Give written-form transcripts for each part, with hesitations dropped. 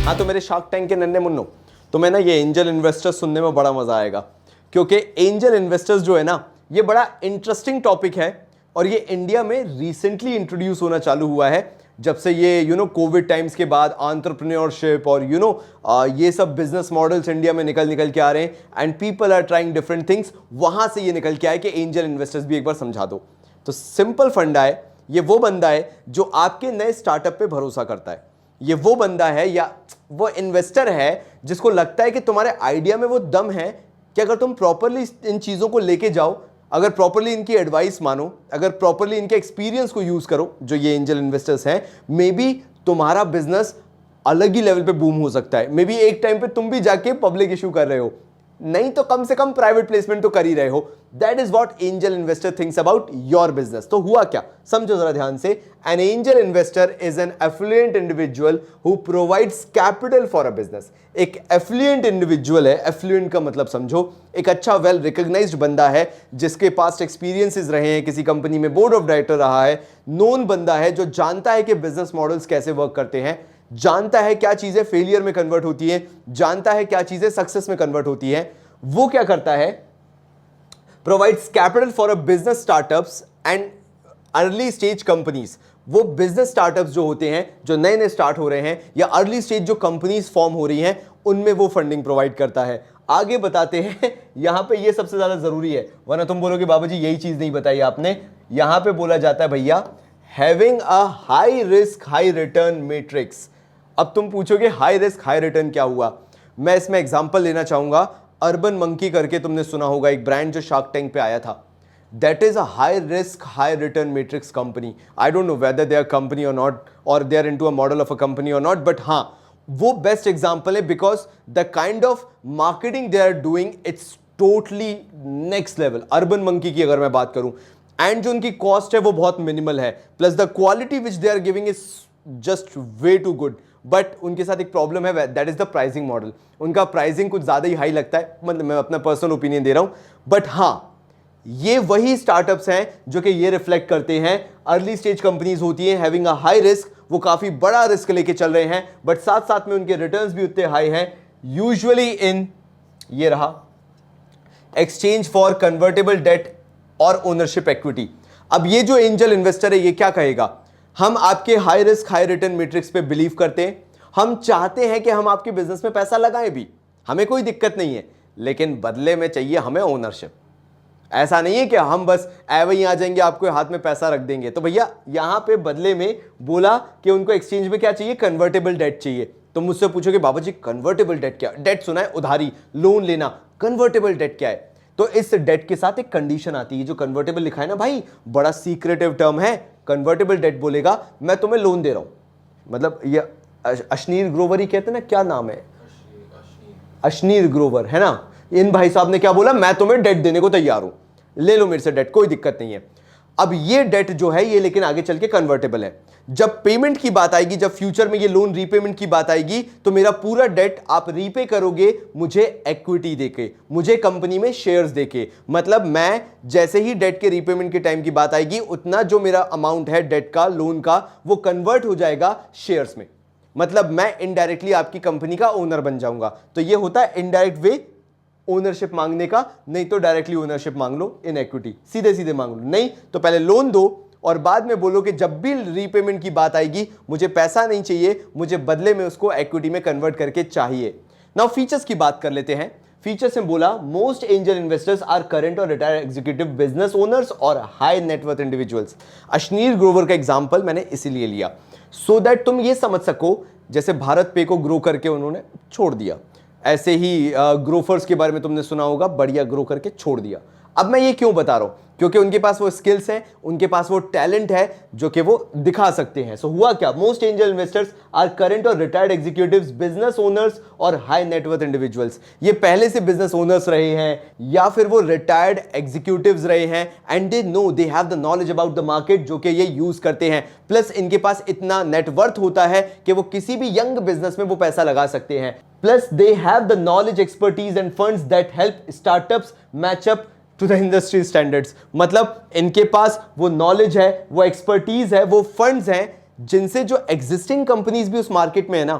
हाँ तो मेरे शार्क टैंक के नन्हे मुन्नो, तुम्हें ना ये एंजल इन्वेस्टर्स सुनने में बड़ा मजा आएगा, क्योंकि एंजल इन्वेस्टर्स जो है ना ये बड़ा इंटरेस्टिंग टॉपिक है और ये इंडिया में रिसेंटली इंट्रोड्यूस होना चालू हुआ है जब से ये कोविड टाइम्स के बाद एंटरप्रेन्योरशिप और ये सब बिजनेस मॉडल्स इंडिया में निकल के आ रहे हैं and people are trying different things. वहां से ये निकल के आए कि एंजल इन्वेस्टर्स भी एक बार समझा दो। तो सिंपल फंडा है, ये वो बंदा है जो आपके नए स्टार्टअप पे भरोसा करता है। ये वो बंदा है या वो इन्वेस्टर है जिसको लगता है कि तुम्हारे आइडिया में वो दम है कि अगर तुम प्रॉपरली इन चीजों को लेके जाओ, अगर प्रॉपरली इनकी एडवाइस मानो, अगर प्रॉपरली इनके एक्सपीरियंस को यूज करो, जो ये एंजल इन्वेस्टर्स हैं, मे बी तुम्हारा बिजनेस अलग ही लेवल पे बूम हो सकता है। मे बी एक टाइम पे तुम भी जाके पब्लिक इशू कर रहे हो, नहीं तो कम से कम प्राइवेट प्लेसमेंट तो कर ही रहे हो। That is what angel investor thinks about your business. तो हुआ क्या, समझो जरा ध्यान से। An angel investor is an affluent individual who provides capital for a business. एक एफ्लुएंट इंडिविजुअल है, एफ्लुएंट का मतलब समझो एक अच्छा वेल रिकॉग्नाइज्ड बंदा है जिसके पास एक्सपीरियंसेस रहे हैं, किसी कंपनी में बोर्ड ऑफ डायरेक्टर रहा है, नोन बंदा है जो जानता है कि बिजनेस मॉडल्स कैसे वर्क करते हैं, जानता है क्या चीजें फेलियर में कन्वर्ट होती है, जानता है क्या चीजें सक्सेस में कन्वर्ट होती है। वो क्या करता है, provides capital for a business startups and early stage companies. वो बिजनेस स्टार्टअप्स जो होते हैं, जो नए नए स्टार्ट हो रहे हैं, या अर्ली स्टेज जो कंपनीज फॉर्म हो रही हैं, उनमें वो फंडिंग प्रोवाइड करता है। आगे बताते हैं, यहां पे ये सबसे ज्यादा जरूरी है, वरना तुम बोलोगे बाबा जी यही चीज नहीं बताई आपने। यहां पे बोला जाता है भैया having a high risk high return matrix. अब तुम पूछोगे हाई रिस्क हाई रिटर्न क्या हुआ, मैं इसमें एग्जांपल लेना चाहूंगा। अर्बन मंकी करके तुमने सुना होगा, एक ब्रांड जो शार्क टैंक पे आया था। That is a high risk high return matrix company. I don't know whether they are company or not, or they are into a model of a company or not, but हाँ वो best example है because the kind of marketing they are doing it's totally next level. Urban Monkey की अगर मैं बात करूं, and जो उनकी कॉस्ट है वो बहुत मिनिमल है, plus the quality which they are giving is just way too good. But उनके साथ एक प्रॉब्लम है, that is the pricing model. उनका प्राइसिंग कुछ ज्यादा ही हाई लगता है, मतलब मैं अपना पर्सनल ओपिनियन दे रहा हूं। बट हाँ, ये वही स्टार्टअप्स हैं जो कि ये रिफ्लेक्ट करते हैं। अर्ली स्टेज कंपनीज होती हैं हैविंग अ हाई रिस्क, वो काफी बड़ा रिस्क लेके चल रहे हैं, बट साथ साथ में उनके रिटर्न्स भी उतने हाई हैं। यूजुअली इन ये रहा एक्सचेंज फॉर कन्वर्टेबल डेट और ओनरशिप इक्विटी। अब ये जो एंजल इन्वेस्टर है ये क्या कहेगा, हम आपके high risk high return matrix पे बिलीव करते हैं, हम चाहते हैं कि हम आपके बिजनेस में पैसा लगाएं भी, हमें कोई दिक्कत नहीं है, लेकिन बदले में चाहिए हमें ओनरशिप। ऐसा नहीं है कि हम बस वहीं आ जाएंगे आपको हाथ में पैसा रख देंगे। तो भैया यहां पे बदले में बोला कि उनको एक्सचेंज में क्या चाहिए, कन्वर्टेबल डेट चाहिए। तो मुझसे पूछोगे बाबा जी कन्वर्टेबल डेट क्या, डेट सुना है उधारी लोन लेना, कन्वर्टेबल डेट क्या है। तो इस डेट के साथ एक कंडीशन आती है, जो कन्वर्टेबल लिखा है ना भाई, बड़ा सीक्रेटिव टर्म है। कन्वर्टेबल डेट बोलेगा मैं तुम्हें लोन दे रहा हूं, मतलब ये अशनीर ग्रोवर ही कहते हैं ना, क्या नाम है, अशनीर ग्रोवर है ना। इन भाई साहब ने क्या बोला, मैं तुम्हें डेट देने को तैयार हूं, ले लो मेरे से डेट, कोई दिक्कत नहीं है। अब ये डेट जो है ये लेकिन आगे चल के कन्वर्टेबल है। जब पेमेंट की बात आएगी, जब फ्यूचर में ये लोन रीपेमेंट की बात आएगी, तो मेरा पूरा डेट आप रीपे करोगे मुझे इक्विटी देके, मुझे कंपनी में शेयर्स देके। मतलब मैं जैसे ही डेट के रीपेमेंट के टाइम की बात आएगी, उतना जो मेरा अमाउंट है डेट का, लोन का, वो कन्वर्ट हो जाएगा शेयर्स में। मतलब मैं इनडायरेक्टली आपकी कंपनी का ओनर बन जाऊंगा। तो ये होता है इनडायरेक्ट वे ओनरशिप मांगने का। नहीं तो डायरेक्टली ओनरशिप मांग लो इन इक्विटी, सीधे सीधे मांग लो। नहीं तो पहले लोन दो और बाद में बोलो कि जब भी रीपेमेंट की बात आएगी मुझे पैसा नहीं चाहिए, मुझे बदले में उसको इक्विटी में कन्वर्ट करके चाहिए। नाउ फीचर्स की बात कर लेते हैं। फीचर्स में बोला most angel investors are current और रिटायर्ड एग्जीक्यूटिव बिजनेस ओनर्स और high net worth individuals. Ashneer Grover का एग्जांपल मैंने इसीलिए लिया सो दैट तुम ये समझ सको, जैसे भारत पे को ग्रो करके उन्होंने छोड़ दिया, ऐसे ही ग्रोफर्स के बारे में तुमने सुना होगा, बढ़िया ग्रो करके छोड़ दिया। अब मैं ये क्यों बता रहा हूं, क्योंकि उनके पास वो स्किल्स हैं, उनके पास वो टैलेंट है जो कि वो दिखा सकते हैं। सो हुआ क्या, most angel investors are current और रिटायर्ड एग्जीक्यूटिव्स, बिजनेस ओनर्स और हाई नेटवर्थ इंडिविजुअल्स। ये पहले से बिजनेस ओनर्स रहे हैं या फिर वो रिटायर्ड एग्जीक्यूटिव्स रहे हैं, and they know, they have the knowledge about the market, जो कि ये यूज करते हैं। प्लस इनके पास इतना नेटवर्थ होता है कि वो किसी भी यंग बिजनेस में वो पैसा लगा सकते हैं। Plus, they have the knowledge, expertise and funds that help startups match up to the industry standards. मतलब इनके पास वो नॉलेज है, वो एक्सपर्टीज है, वो फंड्स हैं जिनसे जो एग्जिस्टिंग कंपनीज भी उस मार्केट में है ना,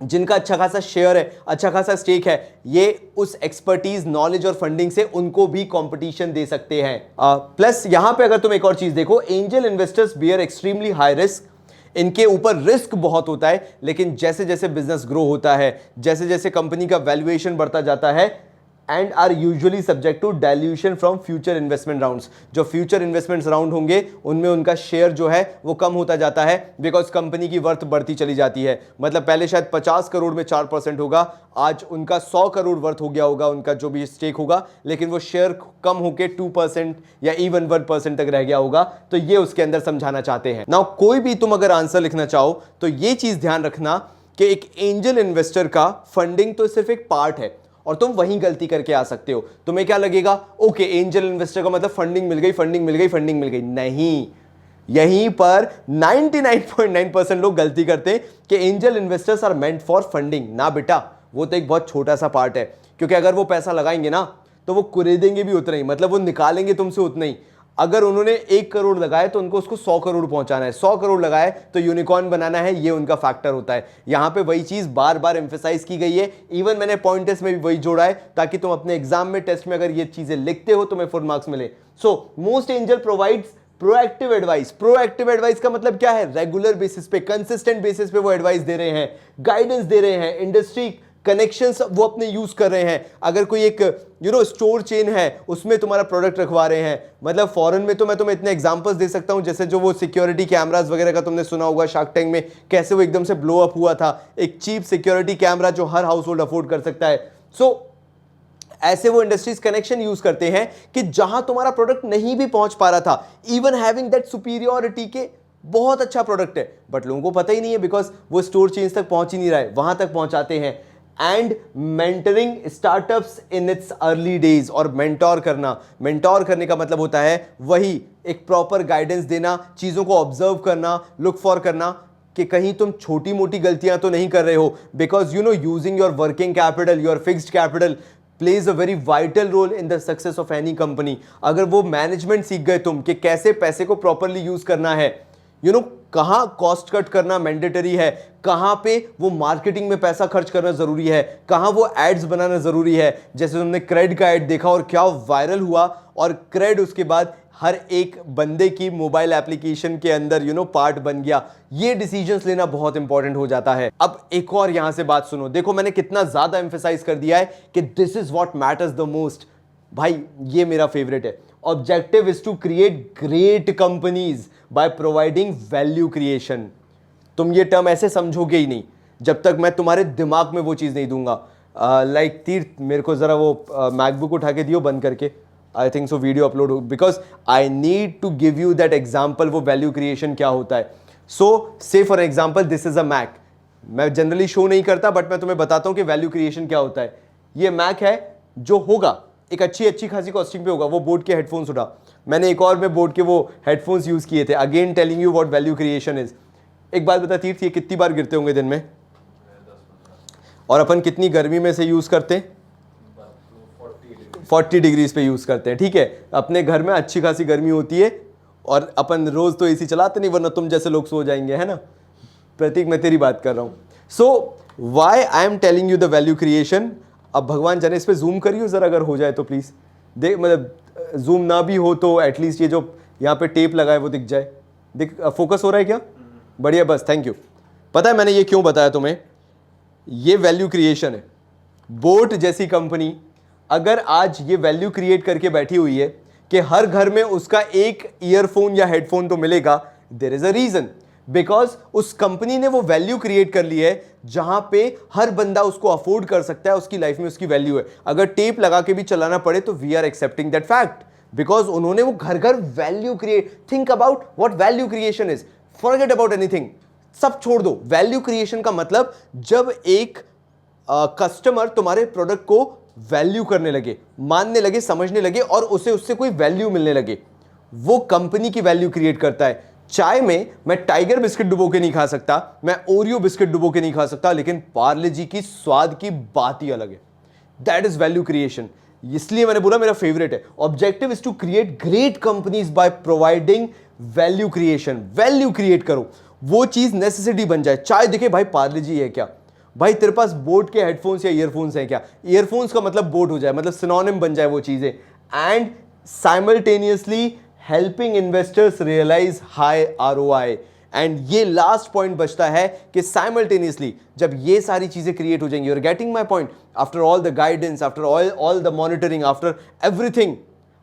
जिनका अच्छा खासा शेयर है, अच्छा खासा स्टेक है, ये उस एक्सपर्टीज, नॉलेज और फंडिंग से उनको भी कंपटीशन दे सकते हैं। प्लस यहां पे अगर तुम एक और चीज देखो, angel investors bear extremely high risk. इनके ऊपर रिस्क बहुत होता है, लेकिन जैसे जैसे बिजनेस ग्रो होता है, जैसे जैसे कंपनी का वैल्यूएशन बढ़ता जाता है, and are usually subject to dilution from future investment rounds. जो फ्यूचर इन्वेस्टमेंट राउंड होंगे उनमें उनका शेयर जो है वो कम होता जाता है, बिकॉज कंपनी की वर्थ बढ़ती चली जाती है। मतलब पहले शायद 50 करोड़ में 4% होगा, आज उनका 100 करोड़ वर्थ हो गया होगा, उनका जो भी स्टेक होगा, लेकिन वो शेयर कम होकर 2% या इवन 1% तक रह गया होगा। तो ये उसके अंदर समझाना चाहते हैं। नाउ कोई भी तुम अगर आंसर लिखना चाहो तो ये चीज ध्यान रखना कि एक एंजल इन्वेस्टर का फंडिंग तो सिर्फ एक पार्ट है, और तुम वहीं गलती करके आ सकते हो। तुम्हें क्या लगेगा, ओके एंजल इन्वेस्टर का मतलब फंडिंग मिल गई, फंडिंग मिल गई, फंडिंग मिल गई। नहीं, यहीं पर 99.9% लोग गलती करते हैं कि angel investors are meant for funding. ना बेटा, वो तो एक बहुत छोटा सा पार्ट है, क्योंकि अगर वो पैसा लगाएंगे ना तो वो खरीदेंगे भी उतना ही, मतलब वो निकालेंगे तुमसे उतना ही। अगर उन्होंने 1 करोड़ लगाए तो उनको उसको 100 करोड़ पहुंचाना है, 100 करोड़ लगाए तो यूनिकॉर्न बनाना है, ये उनका फैक्टर होता है। यहां पे वही चीज बार बार एम्फेसाइज की गई है, इवन मैंने पॉइंट टेस्ट में भी वही जोड़ा है, ताकि तुम अपने एग्जाम में, टेस्ट में अगर ये चीजें लिखते हो तुम्हें फुल मार्क्स मिले। So most angel provides proactive advice. Proactive advice का मतलब क्या है, रेगुलर बेसिस पे, कंसिस्टेंट बेसिस पे वो एडवाइस दे रहे हैं, गाइडेंस दे रहे हैं, इंडस्ट्री कनेक्शंस वो अपने यूज कर रहे हैं। अगर कोई एक स्टोर चेन है उसमें तुम्हारा प्रोडक्ट रखवा रहे हैं, मतलब फॉरेन में तो मैं तुम्हें इतने एग्जांपल्स दे सकता हूं, जैसे जो वो सिक्योरिटी कैमरास वगैरह का तुमने सुना होगा शार्क टैंक में, कैसे वो एकदम से ब्लो अप हुआ था, एक चीप सिक्योरिटी कैमरा जो हर हाउस होल्ड अफोर्ड कर सकता है। सो ऐसे वो इंडस्ट्रीज कनेक्शन यूज करते हैं कि जहां तुम्हारा प्रोडक्ट नहीं भी पहुंच पा रहा था, इवन हैविंग दैट सुपीरियोरिटी के बहुत अच्छा प्रोडक्ट है, बट लोगों को पता ही नहीं है, बिकॉज वो स्टोर चेन्स तक पहुंच ही नहीं रहा है, वहां तक पहुंचाते हैं। And mentoring startups in its early days. और मेंटोर करने का मतलब होता है वही एक प्रॉपर गाइडेंस देना, चीजों को ऑब्जर्व करना, लुक फॉर करना कि कहीं तुम छोटी मोटी गलतियां तो नहीं कर रहे हो, because using your working capital, your fixed capital plays a very vital role in the success of any company. अगर वो मैनेजमेंट सीख गए तुम कि कैसे पैसे को प्रॉपरली यूज करना है, कहां कॉस्ट कट करना मैंडेटरी है, कहां पे वो मार्केटिंग में पैसा खर्च करना जरूरी है, कहां वो एड्स बनाना जरूरी है। जैसे तुमने क्रेड का एड देखा और क्या वायरल हुआ, और क्रेड उसके बाद हर एक बंदे की मोबाइल एप्लीकेशन के अंदर पार्ट बन गया। ये डिसीजंस लेना बहुत इंपॉर्टेंट हो जाता है। अब एक और यहां से बात सुनो, देखो मैंने कितना ज्यादा एम्फेसाइज कर दिया है कि this is what matters the most. भाई ये मेरा फेवरेट है, objective is to create great companies by providing value creation. तुम ये टर्म ऐसे समझोगे ही नहीं जब तक मैं तुम्हारे दिमाग में वो चीज नहीं दूंगा। लाइक तीर्थ, मेरे को जरा वो मैकबुक उठा के दियो बंद करके, I think so video upload हो, because I need to give you that example, वो वैल्यू क्रिएशन क्या होता है। So say for example this is a Mac. मैं जनरली शो नहीं करता, बट मैं तुम्हें बताता हूं कि वैल्यू क्रिएशन क्या होता है। ये मैक है जो होगा एक अच्छी खासी कॉस्टिंग पे होगा। वो बोट के हेडफोन्स उठा, मैंने एक और में बोट के वो हेडफोन्स यूज किए थे। Again telling you what value creation is. एक बात बता तीर्थ, ये कितनी बार गिरते होंगे दिन में, और अपन कितनी गर्मी में से यूज करते हैं? 40 डिग्रीज पे यूज करते हैं। ठीक है, अपने घर में अच्छी खासी गर्मी होती है और अपन रोज तो एसी चलाते नहीं, वरना तुम जैसे लोग सो जाएंगे, है ना। प्रतीक, मैं तेरी बात कर रहा हूं। So why I am telling you the value creation. अब भगवान जाने इस पे जूम करियो जरा, अगर हो जाए तो प्लीज देख, मतलब जूम ना भी हो तो एटलीस्ट ये जो यहाँ पे टेप लगा है वो दिख जाए। दिख, फोकस हो रहा है क्या? बढ़िया, बस थैंक यू। पता है मैंने ये क्यों बताया तुम्हें? ये वैल्यू क्रिएशन है। बोट जैसी कंपनी अगर आज ये वैल्यू क्रिएट करके बैठी हुई है कि हर घर में उसका एक ईयरफोन या हेडफोन तो मिलेगा, there is a reason, because उस कंपनी ने वो वैल्यू क्रिएट कर ली है जहां पे हर बंदा उसको अफोर्ड कर सकता है, उसकी लाइफ में उसकी वैल्यू है। अगर टेप लगा के भी चलाना पड़े तो we are accepting that fact, because उन्होंने वो घर घर value create. Think about what value creation is, forget about anything, सब छोड़ दो। वैल्यू क्रिएशन का मतलब जब एक कस्टमर तुम्हारे प्रोडक्ट को वैल्यू करने लगे, मानने लगे, समझने लगे, और उसे उससे कोई वैल्यू मिलने लगे, वो कंपनी की वैल्यू क्रिएट करता है। चाय में मैं टाइगर बिस्किट डुबो के नहीं खा सकता, मैं ओरियो बिस्किट डुबो के नहीं खा सकता, लेकिन पार्ले जी की स्वाद की बात ही अलग है। That is value creation. इसलिए मैंने बोला मेरा फेवरेट है। Objective is to create great companies by providing value creation. Value create करो, वो चीज नेसेसिटी बन जाए। चाय दिखे भाई पार्ले जी है क्या, भाई तेरे पास बोट के हेडफोन्स या ईयरफोन्स हैं क्या? ईयरफोन्स का मतलब बोट हो जाए, मतलब सिनोनिम बन जाए वो चीजें। And simultaneously helping investors realise high ROI. And ये लास्ट पॉइंट बचता है कि साइमल्टेनियसली जब ये सारी चीजें क्रिएट हो जाएंगी, you are getting my point, after all the guidance, after all the monitoring, after everything,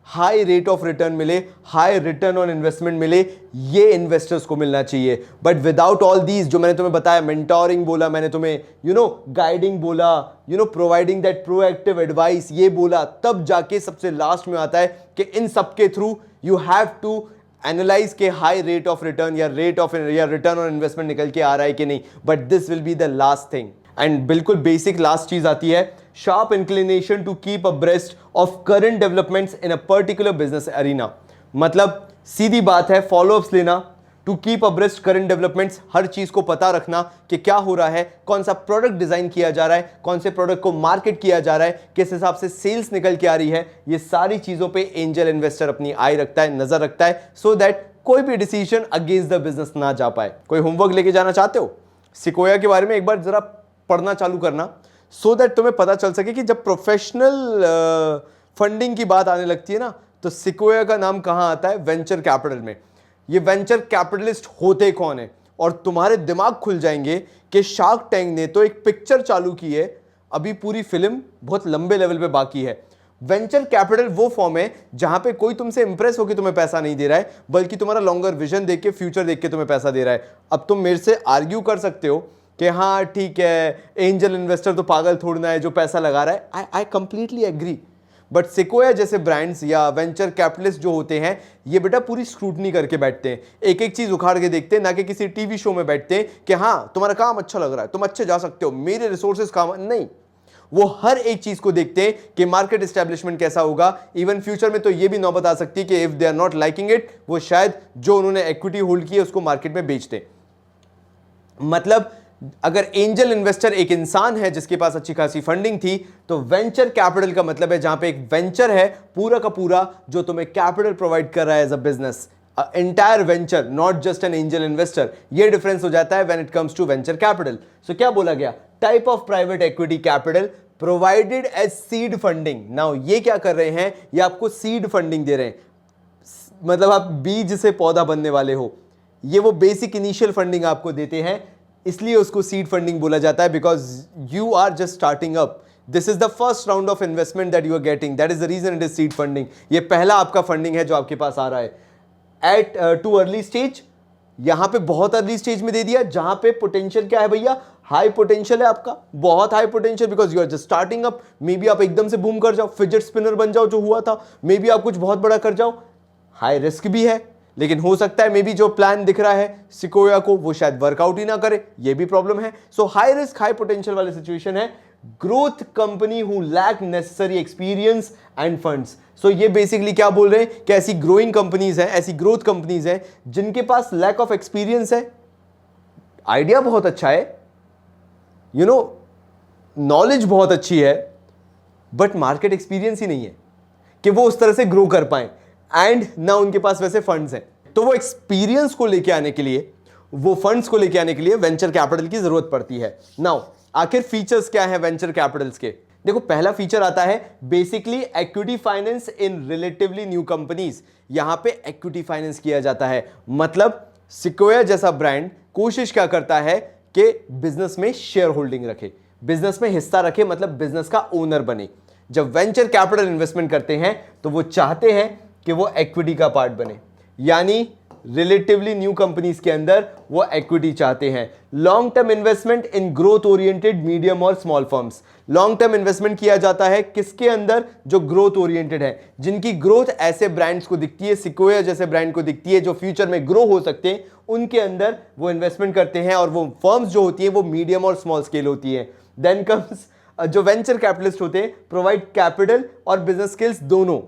high rate of return मिले, हाई रिटर्न ऑन इन्वेस्टमेंट मिले, ये इन्वेस्टर्स को मिलना चाहिए। बट विदाउट ऑल दीज जो मैंने तुम्हें बताया, मेंटोरिंग बोला मैंने तुम्हें, गाइडिंग बोला, प्रोवाइडिंग दैट प्रोएक्टिव एडवाइस ये बोला, तब जाके सबसे लास्ट में आता है कि इन सबके through you have to analyze के हाई रेट ऑफ रिटर्न या रिटर्न ऑन इन्वेस्टमेंट निकल के आ रहा है कि नहीं। But this will be the last thing. And बिल्कुल बेसिक लास्ट चीज आती है, sharp inclination to keep abreast of current developments in a particular business arena. मतलब सीधी बात है, फॉलोअप्स लेना, to keep abreast current developments, हर चीज को पता रखना कि क्या हो रहा है, कौन सा प्रोडक्ट डिजाइन किया जा रहा है, कौन से प्रोडक्ट को मार्केट किया जा रहा है, किस हिसाब से सेल्स निकल के आ रही है। ये सारी चीजों पे एंजल इन्वेस्टर अपनी आई रखता है, नजर रखता है, सो दैट कोई भी डिसीजन अगेंस्ट द बिजनेस ना जा पाए। कोई होमवर्क लेके जाना चाहते हो, सिकोया के बारे में एक बार जरा पढ़ना चालू करना, सो दैट तुम्हें पता चल सके कि जब प्रोफेशनल फंडिंग की बात आने लगती है ना, तो सिकोया का नाम कहां आता है? वेंचर कैपिटल में। ये वेंचर कैपिटलिस्ट होते कौन है? और तुम्हारे दिमाग खुल जाएंगे कि शार्क टैंक ने तो एक पिक्चर चालू की है, अभी पूरी फिल्म बहुत लंबे लेवल पे बाकी है। वेंचर कैपिटल वो फॉर्म है जहां पे कोई तुमसे इंप्रेस होकर तुम्हें पैसा नहीं दे रहा है, बल्कि तुम्हारा लॉन्गर विजन देख के, फ्यूचर देख के तुम्हें पैसा दे रहा है। अब तुम मेरे से आर्ग्यू कर सकते हो कि हाँ ठीक है, एंजल इन्वेस्टर तो पागल थोड़ना है जो पैसा लगा रहा है। I completely agree. But Sequoia जैसे ब्रांड्स या वेंचर कैपिटलिस्ट जो होते हैं, ये बेटा पूरी स्क्रूटनी करके बैठते हैं, एक एक चीज उखाड़ के देखते हैं, ना कि किसी टीवी शो में बैठते हैं कि हाँ तुम्हारा काम अच्छा लग रहा है, तुम अच्छे जा सकते हो, मेरे रिसोर्सेज काम नहीं। वो हर एक चीज को देखते हैं कि मार्केट एस्टेब्लिशमेंट कैसा होगा। इवन फ्यूचर में तो ये भी नौबत आ सकती है कि if they are not liking it, वो शायद जो उन्होंने इक्विटी होल्ड की है उसको मार्केट में बेच दें। मतलब अगर एंजल इन्वेस्टर एक इंसान है जिसके पास अच्छी खासी फंडिंग थी, तो वेंचर कैपिटल का मतलब है जहां पे एक वेंचर है पूरा का पूरा जो तुम्हें कैपिटल प्रोवाइड कर रहा है as a business, entire venture, not just an angel investor. ये डिफरेंस हो जाता है when it comes to venture capital. So क्या बोला गया? Type of private equity capital provided as seed funding. Now ये क्या कर रहे हैं? ये आपको सीड फंडिंग दे रहे हैं, मतलब आप बीज से पौधा बनने वाले हो। ये वो बेसिक इनिशियल फंडिंग आपको देते हैं, इसलिए उसको सीड फंडिंग बोला जाता है, because you are just starting up. This is the first round of investment that you are getting, that is the reason it is seed funding. ये पहला आपका फंडिंग है जो आपके पास आ रहा है एट टू अर्ली स्टेज। यहां पे बहुत अर्ली स्टेज में दे दिया, जहां पे पोटेंशियल क्या है भैया? हाई पोटेंशियल है आपका, बहुत high potential, because you are just starting up. Maybe आप एकदम से बूम कर जाओ, फिजेट स्पिनर बन जाओ जो हुआ था, मे बी आप कुछ बहुत बड़ा कर जाओ। हाई रिस्क भी है, लेकिन हो सकता है मे बी जो प्लान दिख रहा है सिकोया को वो शायद वर्कआउट ही ना करे, ये भी प्रॉब्लम है। So high risk high potential वाली सिचुएशन है। Growth company who lack necessary experience and funds. So ये बेसिकली क्या बोल रहे हैं कि ऐसी ग्रोइंग कंपनीज हैं, ऐसी ग्रोथ कंपनीज हैं जिनके पास लैक ऑफ एक्सपीरियंस है, आइडिया बहुत अच्छा है, नॉलेज बहुत अच्छी है, बट मार्केट एक्सपीरियंस ही नहीं है कि वो उस तरह से ग्रो कर पाए, एंड ना उनके पास वैसे फंड्स हैं। तो वो एक्सपीरियंस को लेके आने के लिए, वो फंड्स को लेके आने के लिए वेंचर कैपिटल की जरूरत पड़ती है। नाउ आखिर फीचर्स क्या है वेंचर कैपिटल्स के? देखो, पहला फीचर आता है basically equity finance in relatively new companies. यहां पे एक्विटी फाइनेंस किया जाता है, मतलब सिकोया जैसा ब्रांड कोशिश क्या करता है कि बिजनेस में शेयर होल्डिंग रखे, बिजनेस में हिस्सा रखे, मतलब बिजनेस का ओनर बने। जब वेंचर कैपिटल इन्वेस्टमेंट करते हैं तो वो चाहते हैं कि वो इक्विटी का पार्ट बने, यानी रिलेटिवली न्यू कंपनीज के अंदर वो इक्विटी चाहते हैं। Long term investment in growth oriented medium और small firms. Long term investment किया जाता है किसके अंदर? जो ग्रोथ ओरिएंटेड है, जिनकी ग्रोथ ऐसे ब्रांड्स को दिखती है, सिकोया जैसे ब्रांड को दिखती है जो फ्यूचर में ग्रो हो सकते हैं, उनके अंदर वो इन्वेस्टमेंट करते हैं। और वो फर्म्स जो होती है वो मीडियम और स्मॉल स्केल होती है। देन कम्स जो वेंचर कैपिटलिस्ट होते हैं, प्रोवाइड कैपिटल और बिजनेस स्किल्स दोनों।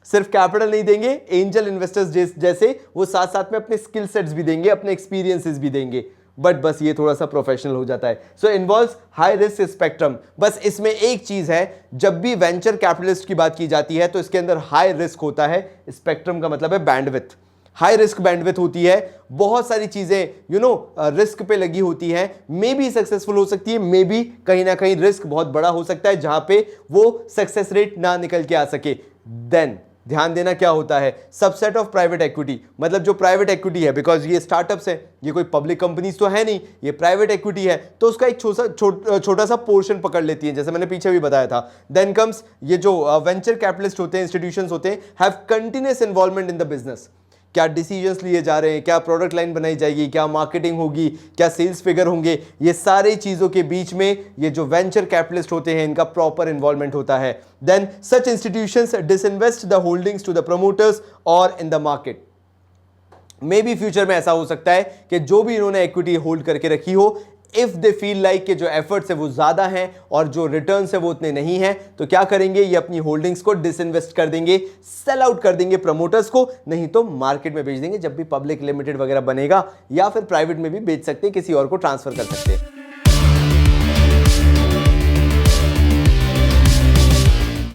सिर्फ कैपिटल नहीं देंगे एंजल इन्वेस्टर्स जैसे, वो साथ साथ में अपने स्किल सेट्स भी देंगे, अपने एक्सपीरियंसेस भी देंगे, बट बस ये थोड़ा सा प्रोफेशनल हो जाता है। सो इन्वॉल्व्स हाई रिस्क स्पेक्ट्रम। बस इसमें एक चीज है, जब भी वेंचर कैपिटलिस्ट की बात की जाती है तो इसके अंदर हाई रिस्क होता है। स्पेक्ट्रम का मतलब है बैंडविड्थ, हाई रिस्क बैंडविड्थ होती है, बहुत सारी चीजें रिस्क पे लगी होती हैं, मे बी सक्सेसफुल हो सकती है, मे बी कहीं ना कहीं रिस्क बहुत बड़ा हो सकता है जहां पे वो सक्सेस रेट ना निकल के आ सके। देन ध्यान देना क्या होता है, सबसेट ऑफ प्राइवेट इक्विटी, मतलब जो प्राइवेट इक्विटी है, बिकॉज ये स्टार्टअप्स है, ये कोई पब्लिक कंपनीज तो है नहीं, ये प्राइवेट इक्विटी है, तो उसका एक छोटा सा पोर्शन पकड़ लेती है, जैसे मैंने पीछे भी बताया था। देन कम्स ये जो वेंचर कैपिटलिस्ट होते हैं, इंस्टीट्यूशंस होते हैं, have continuous involvement in the business. क्या डिसीजंस लिए जा रहे हैं, क्या प्रोडक्ट लाइन बनाई जाएगी, क्या मार्केटिंग होगी, क्या सेल्स फिगर होंगे, ये सारी चीजों के बीच में ये जो वेंचर कैपिटलिस्ट होते हैं इनका प्रॉपर इन्वॉल्वमेंट होता है। Then such institutions disinvest the holdings to the promoters और in the market. May be future में ऐसा हो सकता है कि जो भी इन्होंने इक्विटी होल्ड करके रखी हो, इफ दे फील लाइक कि जो एफर्ट्स है वो ज्यादा हैं और जो रिटर्न्स है वो उतने नहीं हैं, तो क्या करेंगे, ये अपनी होल्डिंग्स को डिसइन्वेस्ट कर देंगे, सेल आउट कर देंगे प्रमोटर्स को, नहीं तो मार्केट में बेच देंगे जब भी पब्लिक लिमिटेड वगैरह बनेगा, या फिर प्राइवेट में भी बेच सकते हैं, किसी और को ट्रांसफर कर सकते हैं।